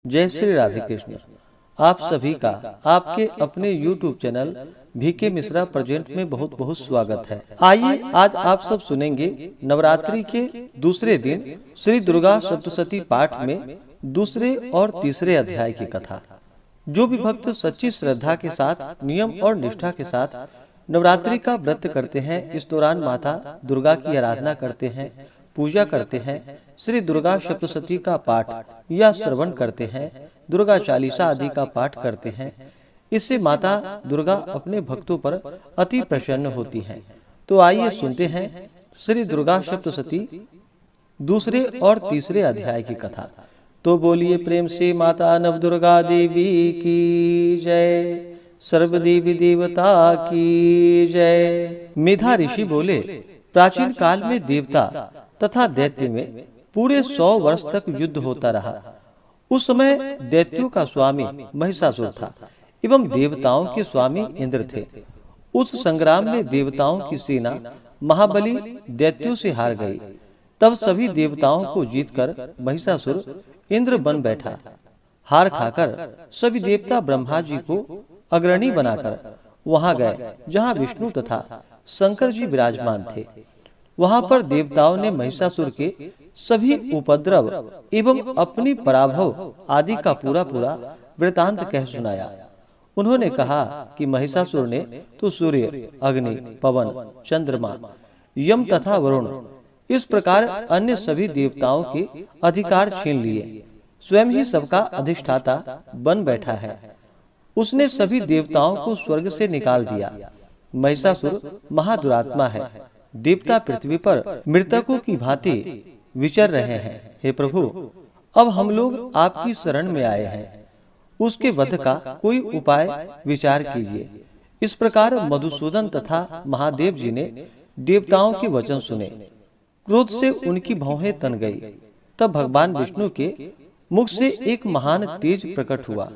जय श्री राधे कृष्ण। आप सभी का आपके अपने YouTube channel VK Mishra present में बहुत बहुत स्वागत है। आइए आज आप सब सुनेंगे नवरात्रि के दूसरे दिन श्री दुर्गा सप्तशती पाठ में दूसरे और तीसरे अध्याय की कथा। जो भी भक्त सच्ची श्रद्धा के साथ नियम और निष्ठा के साथ नवरात्रि का व्रत करते हैं, इस दौरान माता दुर्गा की आराधना करते हैं, पूजा करते हैं, श्री दुर्गा सप्तशती का पाठ या श्रवण करते हैं, दुर्गा चालीसा आदि का पाठ करते हैं, इससे माता दुर्गा अपने भक्तों पर अति प्रसन्न होती हैं। तो आइए सुनते हैं श्री दुर्गा सप्तशती दूसरे और तीसरे अध्याय की कथा। तो बोलिए प्रेम से माता नव दुर्गा देवी की जय, सर्व देवी देवता की जय। मेधा ऋषि बोले, प्राचीन काल में देवता तथा दैत्य में पूरे 100 वर्ष तक युद्ध होता रहा। उस समय दैत्यों का स्वामी महिषासुर था एवं देवताओं के स्वामी इंद्र थे। उस संग्राम में देवताओं की सेना महाबली दैत्यों से हार गई। तब सभी देवताओं को जीतकर महिषासुर इंद्र बन बैठा। हार खाकर सभी देवता ब्रह्मा जी को अग्रणी बनाकर वहां गए जहां विष्णु तथा शंकर जी विराजमान थे। वहां पर देवताओं ने महिषासुर के सभी उपद्रव एवं अपनी पराभव आदि का पूरा वृतांत कह सुनाया। उन्होंने कहा कि महिषासुर ने तो सूर्य, अग्नि, पवन, चंद्रमा, यम तथा वरुण इस प्रकार अन्य सभी देवताओं के अधिकार छीन लिए। स्वयं ही सबका अधिष्ठाता बन बैठा है। उसने सभी देवताओं को स्वर्ग से निकाल दिया। महिषासुर महादुरात्मा है। देवता पृथ्वी पर मृतकों की भांति विचर रहे हैं। हे प्रभु, अब हम लोग आपकी शरण में आए हैं। उसके वध का कोई उपाय विचार कीजिए। इस प्रकार मधुसूदन तथा महादेव जी ने देवताओं के वचन सुने। क्रोध से उनकी भौहें तन गई। तब भगवान विष्णु के मुख से एक महान तेज प्रकट हुआ।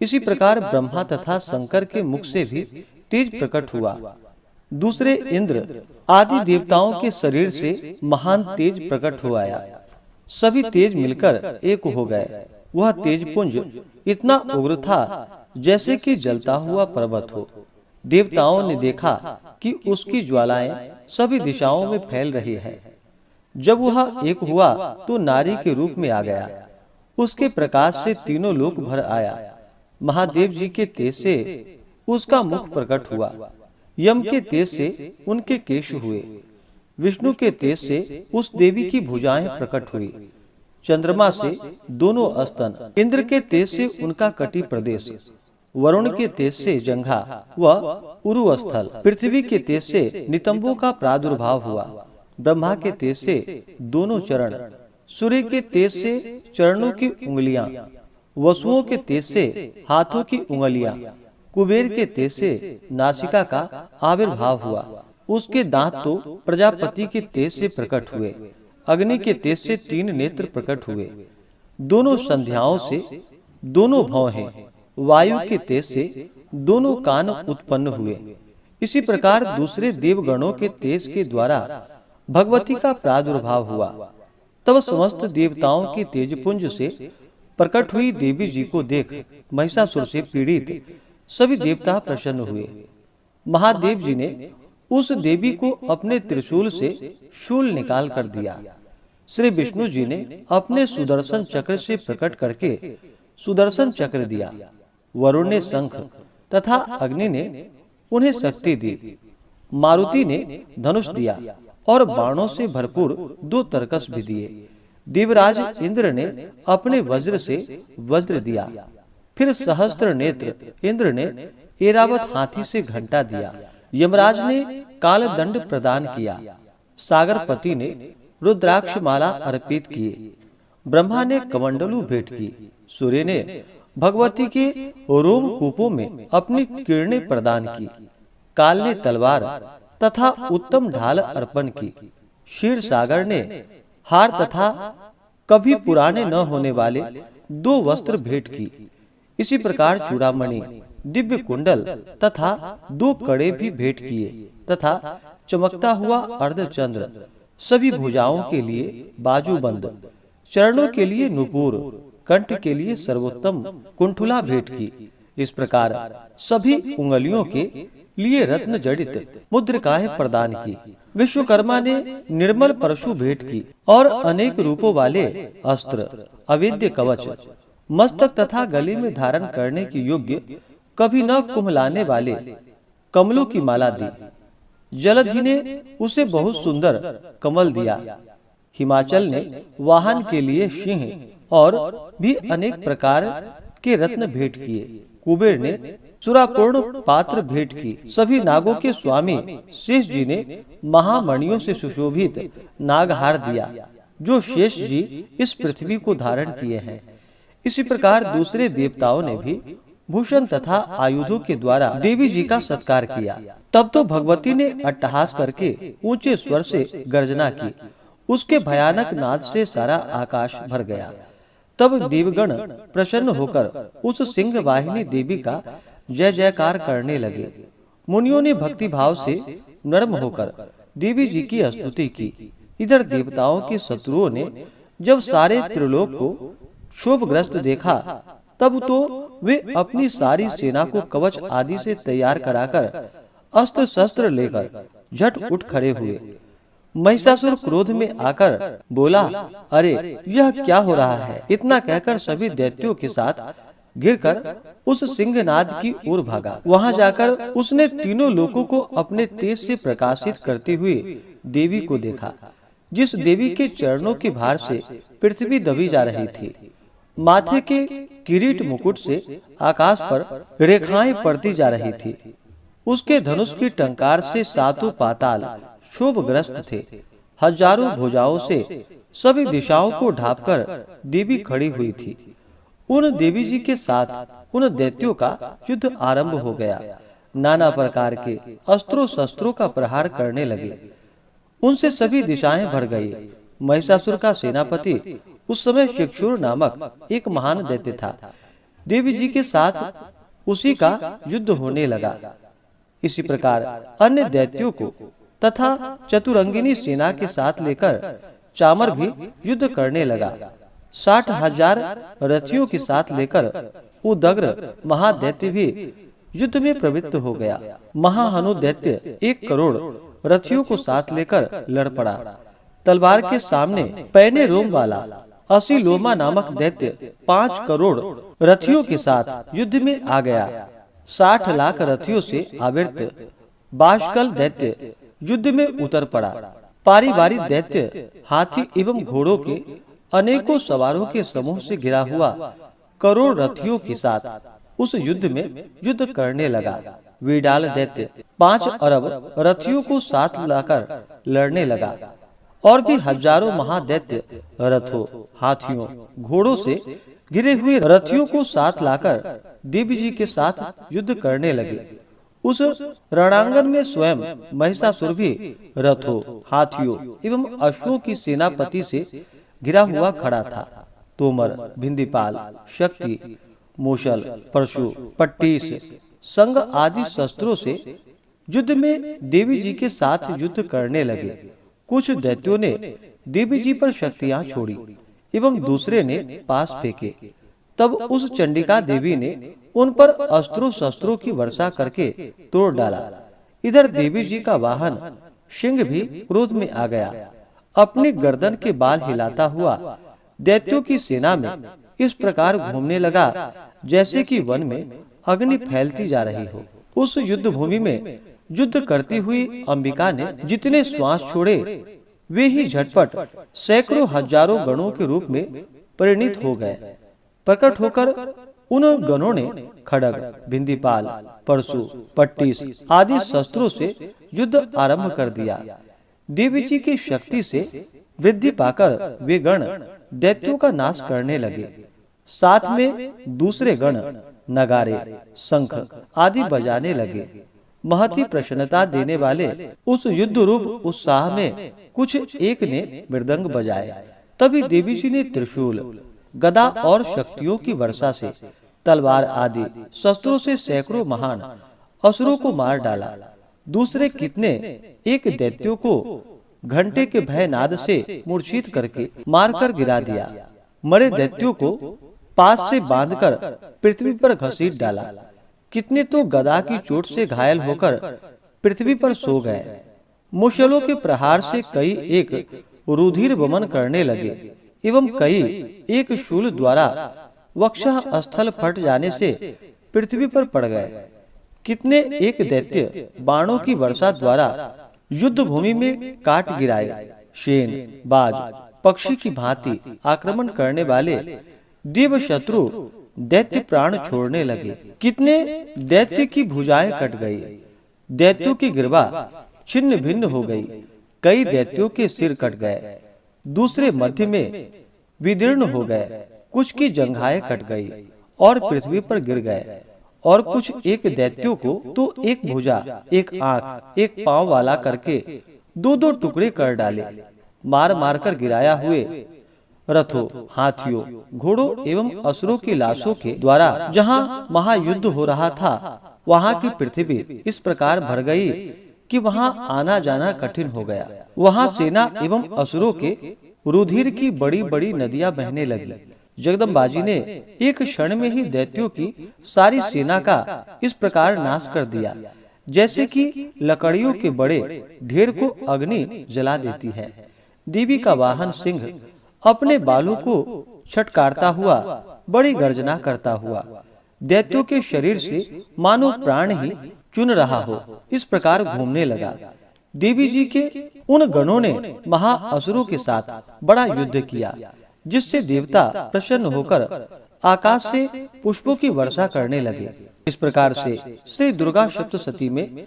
इसी प्रकार ब्रह्मा तथा शंकर के मुख से भी तेज प्रकट हुआ। दूसरे इंद्र आदि देवताओं के शरीर से महान तेज प्रकट हो आया। सभी तेज मिलकर एक हो गए। वह तेज पुंज इतना उग्र था जैसे कि जलता हुआ पर्वत हो। देवताओं ने देखा कि उसकी ज्वालाएं सभी दिशाओं में फैल रही है। जब वह एक हुआ तो नारी के रूप में आ गया। उसके प्रकाश से तीनों लोक भर आया। महादेव जी के तेज से उसका मुख प्रकट हुआ। यम के तेज से उनके केश हुए। विष्णु के तेज से उस देवी की भुजाएं प्रकट हुई। चंद्रमा से दोनों स्तन, इंद्र के तेज से उनका कटी प्रदेश, वरुण के तेज से जंघा व उरु स्थल, पृथ्वी के तेज से नितंबों का प्रादुर्भाव हुआ। ब्रह्मा के तेज से दोनों चरण, सूर्य के तेज से चरणों की उंगलियां, वसुओं के तेज से हाथों की उंगलियां, कुबेर के तेज से नासिका का आविर्भाव हुआ। उसके दांत तो प्रजापति के तेज से प्रकट हुए। अग्नि के तेज से 3 नेत्र प्रकट हुए। दोनों संध्याओं से दोनों भौहें, वायु के तेज से दोनों कान उत्पन्न हुए। इसी प्रकार दूसरे देवगणों के तेज के द्वारा भगवती का प्रादुर्भाव हुआ। तब समस्त देवताओं की तेजपुंज से प्रकट हुई देवी जी को देख महिषासुर से पीड़ित सभी देवता प्रसन्न हुए। महादेव जी ने उस देवी को अपने त्रिशूल से शूल निकाल कर दिया। श्री विष्णु जी ने अपने सुदर्शन चक्र से प्रकट करके सुदर्शन चक्र दिया। वरुण ने शंख तथा अग्नि ने उन्हें शक्ति दी। मारुति ने धनुष दिया और बाणों से भरपूर 2 तरकस भी दिए। देवराज इंद्र ने अपने वज्र से वज्र दिया। फिर सहस्त्र नेत्र इंद्र ने ऐरावत हाथी से घंटा दिया। यमराज ने काल दंड प्रदान किया। सागरपति ने रुद्राक्ष माला अर्पित किए। ब्रह्मा ने कमंडलू भेंट की। सूर्य ने भगवती के रोमकूपों में अपनी किरणें प्रदान की। काल ने तलवार तथा उत्तम ढाल अर्पण की। क्षीर सागर ने हार तथा कभी पुराने न होने वाले 2 वस्त्र भेंट की। इसी प्रकार चूड़ामणि, दिव्य कुंडल तथा 2 कड़े भी भेंट किए तथा चमकता हुआ अर्धचंद्र, सभी भुजाओं के लिए बाजूबंद, चरणों के लिए नुपुर, कंठ के लिए सर्वोत्तम कुंठुला भेंट की। इस प्रकार सभी उंगलियों के लिए रत्न जड़ित मुद्रिकाएं प्रदान की। विश्वकर्मा ने निर्मल परशु भेंट की और अनेक रूपों वाले अस्त्र, अवेद्य कवच, मस्तक तथा गले में धारण करने की योग्य कभी न कुम्हलाने वाले कमलों की माला दी। जलधि ने उसे बहुत सुंदर कमल दिया। हिमाचल ने वाहन के लिए सिंह और भी अनेक प्रकार के रत्न भेंट किए। कुबेर ने सुरापूर्ण पात्र भेंट की। सभी नागों के स्वामी शेष जी ने महामणियों से सुशोभित नागहार दिया, जो शेष जी इस पृथ्वी को धारण किए हैं। इसी प्रकार दूसरे देवताओं ने भी भूषण तथा आयुधों के द्वारा देवी जी का सत्कार किया। तब तो भगवती ने अट्टहास करके ऊंचे स्वर से गर्जना की। उसके भयानक नाद से सारा आकाश भर गया। तब देवगण प्रसन्न होकर उस सिंह वाहिनी देवी का जय जयकार करने लगे। मुनियों ने भक्ति भाव से नर्म होकर देवी जी की स्तुति की। इधर देवताओं के शत्रुओं ने जब सारे त्रिलोक को क्षोभग्रस्त देखा, तब तो वे अपनी सारी सेना को कवच आदि से तैयार कराकर अस्त्र शस्त्र लेकर झट उठ खड़े हुए। महिषासुर क्रोध में आकर बोला, अरे यह क्या हो रहा है? इतना कहकर सभी दैत्यों के साथ गिरकर उस सिंहनाद की ओर भागा। वहां जाकर उसने तीनों लोकों को अपने तेज से प्रकाशित करती हुई देवी को देखा, जिस देवी के चरणों के भार से पृथ्वी दबी जा रही थी। माथे के किरीट मुकुट से आकाश पर रेखाएं पड़ती जा रही थी। उसके धनुष की टंकार से सातों पाताल क्षोभग्रस्त थे। हजारों भुजाओं से सभी दिशाओं को ढांपकर देवी खड़ी हुई थी। उन देवी जी के साथ उन दैत्यों का युद्ध आरंभ हो गया। नाना प्रकार के अस्त्रों शस्त्रों का प्रहार करने लगे। उनसे सभी दिशाएं भर गई। महिषासुर का सेनापति उस समय शिक्षुर नामक एक महान दैत्य था। देवी जी के साथ उसी का युद्ध होने लगा। इसी प्रकार अन्य दैत्यों को तथा चतुरंगिनी सेना के साथ लेकर चामर भी युद्ध करने लगा। 60,000 रथियों के साथ लेकर उदग्र महादैत्य भी युद्ध में प्रवृत्त हो गया। महाहनु दैत्य 1 करोड़ रथियों को साथ लेकर लड़ पड़ा। तलवार के सामने पैने रोम वाला असीलोमा नामक दैत्य 5 करोड़ रथियों के साथ युद्ध में आ गया। 60 लाख रथियों से आवृत बाष्कल दैत्य युद्ध में उतर पड़ा। पारिवारिक दैत्य हाथी एवं घोड़ों के अनेकों सवारों के समूह से घिरा हुआ करोड़ रथियों के साथ उस युद्ध में युद्ध करने लगा। विडाल दैत्य 5 अरब रथियों को साथ लाकर लड़ने लगा। और भी हजारों महादैत्य रथों, हाथियों, घोड़ों से घिरे हुए रथियों को साथ लाकर देवी जी के साथ युद्ध करने लगे। उस रणांगन में स्वयं महिषासुर भी रथों, हाथियों एवं अश्वों की सेनापति से घिरा हुआ खड़ा था। तोमर, भिंदीपाल, शक्ति, मूषल, परशु, पट्टीस, संग आदि शस्त्रों से युद्ध में देवी जी के साथ युद्ध करने लगे। कुछ दैत्यों ने देवी जी पर शक्तियां छोड़ी एवं दूसरे ने पास फेंके। तब उस चंडिका देवी ने उन पर अस्त्रों शस्त्रों की वर्षा करके तोड़ डाला। इधर देवी जी का वाहन सिंह भी क्रोध में आ गया। अपनी गर्दन के बाल हिलाता हुआ दैत्यों की सेना में इस प्रकार घूमने लगा जैसे कि वन में अग्नि फैलती जा रही हो। उस युद्ध भूमि में युद्ध करती हुई अंबिका ने जितने श्वास छोड़े वे ही झटपट सैकड़ों हजारों गणों के रूप में परिणित हो गए। प्रकट होकर उन गणों ने खड्ग, भिंदीपाल, परशु, पट्टीस आदि शस्त्रों से युद्ध आरंभ कर दिया। देवी जी की शक्ति से वृद्धि पाकर वे गण दैत्यों का नाश करने लगे। साथ में दूसरे गण नगारे, शंख आदि बजाने लगे। महत ही प्रसन्नता देने वाले उस युद्ध रूप उत्साह में कुछ एक ने मृदंग बजाए। तभी देवी जी ने त्रिशूल, गदा और शक्तियों की वर्षा से तलवार आदि शस्त्रों से सैकड़ों महान असुरों को मार डाला। दूसरे कितने एक दैत्यों को घंटे के भय नाद से मूर्छित करके मारकर गिरा दिया। मरे दैत्यों को पास से बांधकर पृथ्वी पर घसीट डाला। कितने तो गदा की चोट से घायल होकर पृथ्वी पर सो गए। मुश्किलों के प्रहार से कई एक रुधिर वमन करने लगे एवं कई एक शूल द्वारा वक्षः स्थल फट जाने से पृथ्वी पर पड़ गए। कितने एक दैत्य बाणों की वर्षा द्वारा युद्ध भूमि में काट गिराए। शेन, बाज, पक्षी की भांति आक्रमण करने वाले देव शत्रु दैत्य प्राण छोड़ने लगे। कितने दैत्य की भुजाएं कट गई, दैत्यों की गिरवा छिन्न भिन्न हो गई। कई दैत्यों के सिर कट गए, दूसरे मध्य में विदीर्ण हो गए। कुछ की जंघाएं कट गई और पृथ्वी पर गिर गए, और कुछ एक दैत्यों को तो एक भुजा, एक आंख, एक पांव वाला करके दो दो टुकड़े कर डाले। मार मार कर गिराया हुए रथों, हाथियों, घोड़ों एवं असुरों की लाशों के द्वारा जहाँ महायुद्ध हो रहा था, वहाँ की पृथ्वी इस प्रकार भर गई कि वहाँ आना जाना कठिन हो गया। वहाँ सेना एवं असुरों के रुधिर की बड़ी बड़ी नदियां बहने लगी। जगदम्बाजी ने एक क्षण में ही दैत्यों की सारी सेना का इस प्रकार नाश कर दिया, जैसे कि लकड़ियों के बड़े ढेर को अग्नि जला देती है। देवी का वाहन सिंह अपने बालों को छटकारता हुआ बड़ी गर्जना करता हुआ दैत्यों के शरीर से मानो प्राण ही चुन रहा हो, इस प्रकार घूमने लगा। देवी जी के उन गणों ने महाअसुरों के साथ बड़ा युद्ध किया, जिससे देवता प्रसन्न होकर आकाश से पुष्पों की वर्षा करने लगे। इस प्रकार से श्री दुर्गा सप्तशती में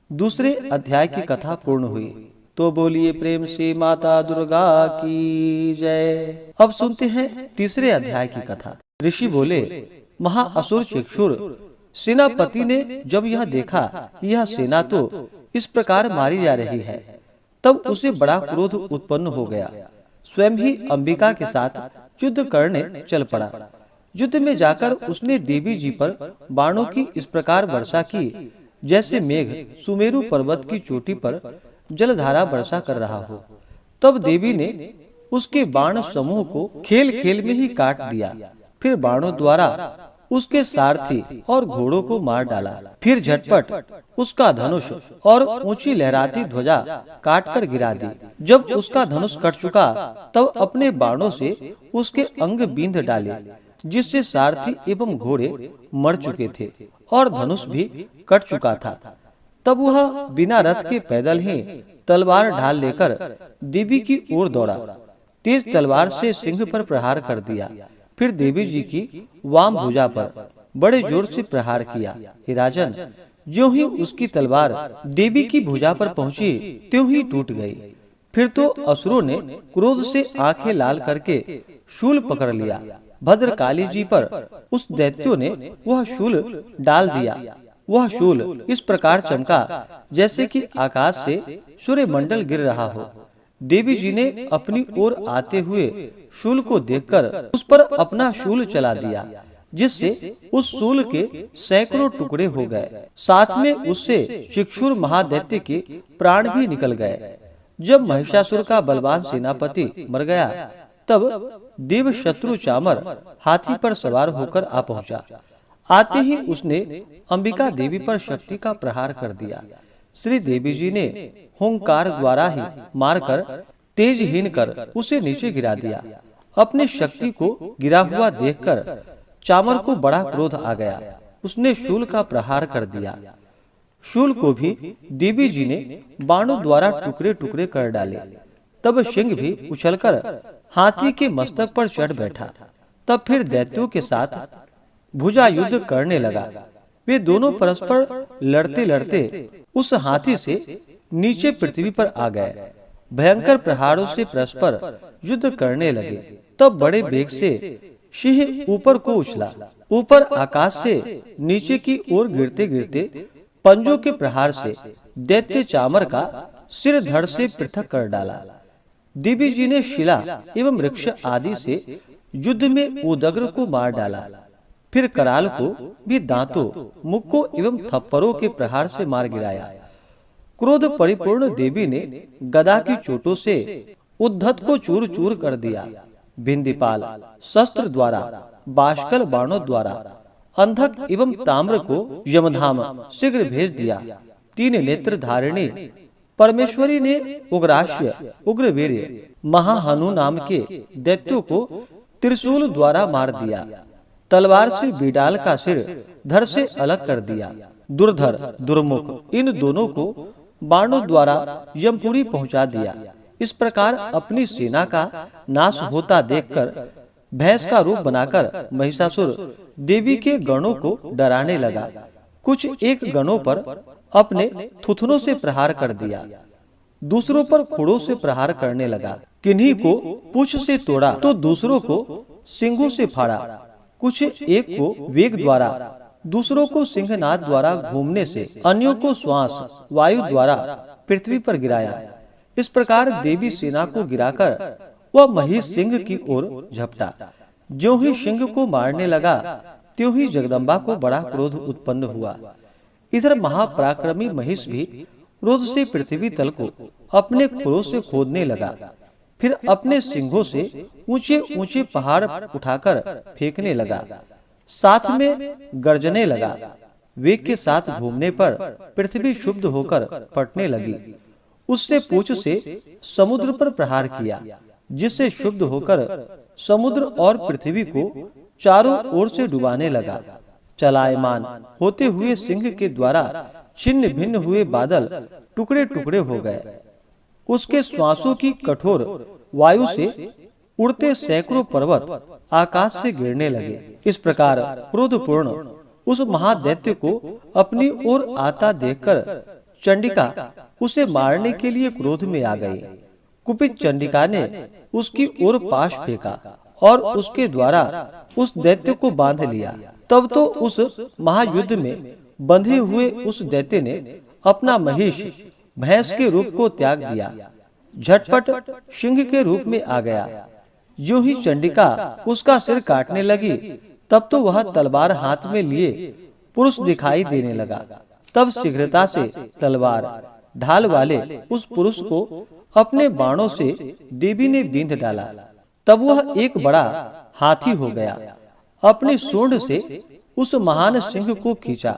दूसरे अध्याय की कथा पूर्ण हुई। तो बोलिए प्रेम से माता दुर्गा की जय। अब सुनते हैं तीसरे अध्याय की कथा। ऋषि बोले, महाअसुर चक्षुर सेनापति ने जब यह देखा कि यह सेना तो इस प्रकार मारी जा रही है, तब उसे बड़ा क्रोध उत्पन्न हो गया। स्वयं ही अंबिका के साथ युद्ध करने चल पड़ा। युद्ध में जाकर उसने देवी जी पर बाणों की इस प्रकार वर्षा की, जैसे मेघ सुमेरु पर्वत की चोटी पर जलधारा वर्षा कर रहा हो। तब देवी ने उसके बाण समूह को खेल खेल में ही काट दिया। फिर बाणों द्वारा उसके सारथी और घोड़ों को मार डाला। फिर झटपट उसका धनुष और ऊंची लहराती ध्वजा काट कर गिरा दी। जब उसका धनुष कट चुका, तब अपने बाणों से उसके अंग बींध डाले, जिससे सारथी एवं घोड़े मर चुके थे और धनुष भी कट चुका था। तब वह बिना रथ के पैदल ही तलवार ढाल लेकर देवी की ओर दौड़ा। तेज तलवार से सिंह पर प्रहार कर दिया। फिर देवी जी की वाम भुजा पर बड़े जोर से प्रहार किया। हे राजन, ज्यों ही उसकी तलवार देवी की भुजा पर पहुंची, त्यों ही टूट गई। फिर तो असुरों ने क्रोध से आंखें लाल करके शूल पकड़ लिया। भद्रकाली जी पर उस दैत्यों ने वह शूल डाल दिया। वह शूल इस प्रकार चमका जैसे कि आकाश से सूर्य मंडल गिर रहा हो। देवी जी ने अपनी ओर आते हुए शूल को देखकर उस पर अपना शूल चला दिया, जिससे उस शूल के सैकड़ों टुकड़े हो गए। साथ में उससे चक्षुर महादैत्य के प्राण भी निकल गए। जब महिषासुर का बलवान सेनापति मर गया, तब देव शत्रु चामर हाथी पर सवार होकर आ पहुंचा। आते ही उसने अंबिका देवी पर शक्ति का प्रहार कर दिया। श्री देवी जी ने हुंकार द्वारा ही मारकर तेजहीन कर उसे नीचे गिरा दिया। अपनी शक्ति को गिरा हुआ देखकर चामर को बड़ा क्रोध आ गया। उसने शूल का प्रहार कर दिया। शूल को भी देवी जी ने बाणों द्वारा टुकड़े टुकड़े कर डाले। तब सिंह भी उछलकर हाथी के मस्तक पर चढ़ बैठा। तब फिर दैत्यों के साथ भुजा युद्ध करने लगा। वे दोनों परस्पर लड़ते लड़ते उस हाथी से नीचे पृथ्वी पर आ गए। भयंकर प्रहारों से परस्पर युद्ध करने लगे। तब बड़े वेग से सिंह ऊपर को उछला। ऊपर आकाश से नीचे की ओर गिरते गिरते पंजों के प्रहार से दैत्य चामर का सिर धड़ से पृथक कर डाला। देवी जी ने शिला एवं वृक्ष आदि से युद्ध में उदग्र को मार डाला। फिर कराल को भी दांतों, मुक्कों एवं थप्पड़ों के प्रहार से मार गिराया। क्रोध परिपूर्ण देवी ने गदा की चोटों से उद्धत को चूर चूर कर दिया। बिंदीपाल शस्त्र द्वारा बाष्कल बाणों द्वारा अंधक एवं ताम्र को यमधाम शीघ्र भेज दिया। 3 नेत्र धारिणी परमेश्वरी ने उग्राश्य उग्रवीर्य महाहनु नाम के दैत्यों को त्रिशूल द्वारा मार दिया। तलवार से बिडाल का सिर धड़ से अलग कर दिया। दुर्धर दुर्मुख इन दोनों को बाणों द्वारा यमपुरी पहुंचा दिया। इस प्रकार अपनी सेना का नाश होता देखकर भैंस का रूप बनाकर महिषासुर देवी के गणों को डराने लगा। कुछ एक गणों पर अपने थुथनों से प्रहार कर दिया, दूसरों पर खुड़ों से प्रहार करने लगा। किन्हीं को पूंछ से तोड़ा तो दूसरों को सिंगों से फाड़ा। कुछ एक को वेग द्वारा, दूसरों को सिंहनाद द्वारा घूमने से, अन्यों को श्वास वायु द्वारा पृथ्वी पर गिराया। इस प्रकार देवी सेना को गिराकर वह महिष सिंह की ओर झपटा। ज्यों ही सिंह को मारने लगा त्यों ही जगदम्बा को बड़ा क्रोध उत्पन्न हुआ। इधर महापराक्रमी महिष भी क्रोध से पृथ्वी तल को अपने खुरों से खोदने लगा। फिर अपने सिंहों से ऊंचे ऊंचे पहाड़ उठाकर फेंकने लगा। साथ में गर्जने लगा। वेग के साथ घूमने पर पृथ्वी शुद्ध होकर फटने लगी। उससे पूंछ से समुद्र पर प्रहार किया, जिससे शुद्ध होकर समुद्र और पृथ्वी को चारों ओर से डुबाने लगा। चलायमान होते हुए सिंह के द्वारा छिन्न भिन्न हुए बादल टुकड़े टुकड़े हो गए। उसके श्वासों की कठोर वायु से उड़ते सैकड़ों पर्वत आकाश से गिरने लगे। इस प्रकार क्रोधपूर्ण उस महादैत्य को अपनी ओर आता देखकर चंडिका उसे मारने के लिए क्रोध में आ गई। कुपित चंडिका ने उसकी ओर पाश फेंका और उसके द्वारा उस दैत्य को बांध लिया। तब तो उस महायुद्ध में बंधे हुए उस दैत्य ने अपना महिष भैंस के रूप को त्याग दिया, झटपट सिंह के रूप में आ गया। यूं ही चंडिका उसका सिर काटने लगी, तब तो वह तलवार हाथ में लिए पुरुष दिखाई देने लगा। तब शीघ्रता से तलवार ढाल वाले उस पुरुष को अपने बाणों से देवी ने बींध डाला। तब वह एक बड़ा हाथी हो गया। अपनी सूंड से उस महान सिंह को खींचा,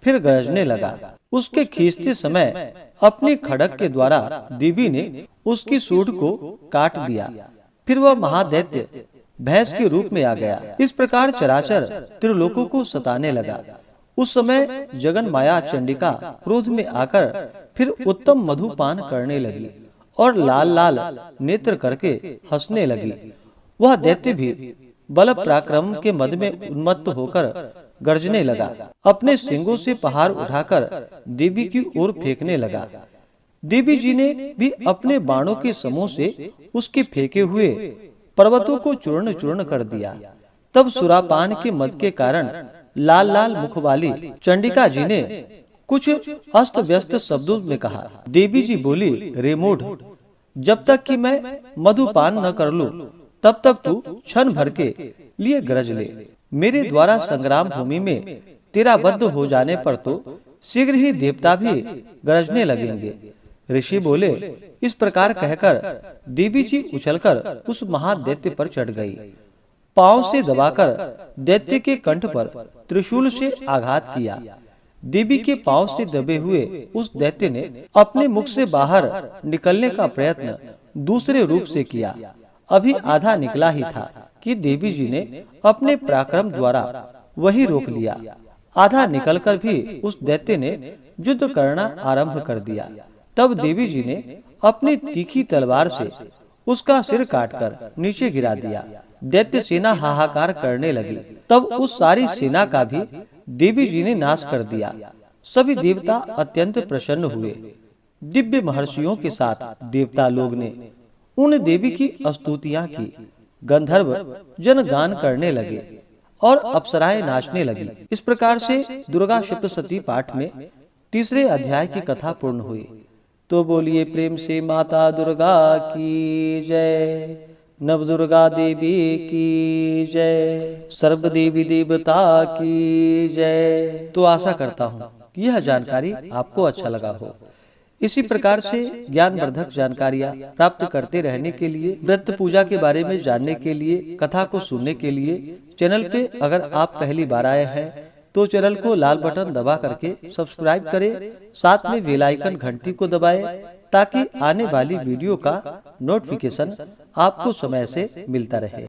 फिर गरजने लगा। उसके खींचते समय अपनी खड़ग के द्वारा देवी ने उसकी सूंड को काट दिया। फिर वह महादैत्य भैंस के रूप में आ गया। इस प्रकार चराचर त्रिलोकों को सताने लगा। उस समय जगन माया चंडिका क्रोध में आकर फिर उत्तम मधुपान करने लगी और लाल लाल नेत्र करके हंसने लगी। वह दैत्य भी बल पराक्रम के मद में उन्मत्त होकर गर्जने लगा। अपने सिंगों से पहाड़ उठाकर देवी की ओर फेंकने लगा। देवी जी ने भी अपने बाणों के समूह से उसके फेंके हुए पर्वतों को चूर्ण चूर्ण कर दिया। तब सुरापान के मद के कारण लाल लाल मुख वाली चंडिका जी ने कुछ अस्त व्यस्त शब्दों में कहा। देवी जी बोली, रे मूढ़, जब तक कि मैं मधुपान न कर लूं, तब तक तू क्षण भर के लिए गरज ले। मेरे द्वारा संग्राम भूमि में तेरा वध हो जाने पर तो शीघ्र ही देवता भी गरजने लगेंगे। ऋषि बोले। इस प्रकार कहकर देवी जी उछलकर उस महादैत्य पर चढ़ गई। पांव से दबाकर दैत्य के कंठ पर त्रिशूल से आघात किया। देवी के पांव से दबे हुए उस दैत्य ने अपने मुख से बाहर निकलने का प्रयत्न दूसरे रूप से किया। अभी आधा निकला ही था कि देवी जी ने अपने पराक्रम द्वारा वही रोक लिया। आधा निकलकर भी उस दैत्य ने युद्ध करना आरंभ कर दिया। तब देवी जी ने अपनी तीखी तलवार से उसका सिर काटकर नीचे गिरा दिया। दैत्य सेना हाहाकार करने लगी। तब उस सारी सेना का भी देवी जी ने नाश कर दिया। सभी देवता अत्यंत प्रसन्न हुए। दिव्य महर्षियों के साथ देवता लोग ने उन देवी की स्तुतियां की। गंधर्व जन गान करने लगे और अप्सराएं नाचने लगी। इस प्रकार से दुर्गा सप्तशती पाठ में तीसरे अध्याय की कथा पूर्ण हुई। तो बोलिए प्रेम से माता दुर्गा की जय, नव दुर्गा देवी की जय, सर्व देवी देवता की जय। तो आशा करता हूँ कि यह जानकारी आपको अच्छा लगा हो। इसी प्रकार से ज्ञानवर्धक जानकारियाँ प्राप्त करते रहने के लिए, व्रत पूजा के बारे में जानने के लिए, कथा को सुनने के लिए चैनल पे अगर आप पहली बार आए हैं तो चैनल को लाल बटन दबा करके सब्सक्राइब करें, साथ में बेल आइकन घंटी को दबाएं ताकि आने वाली वीडियो का नोटिफिकेशन आपको समय से मिलता रहे।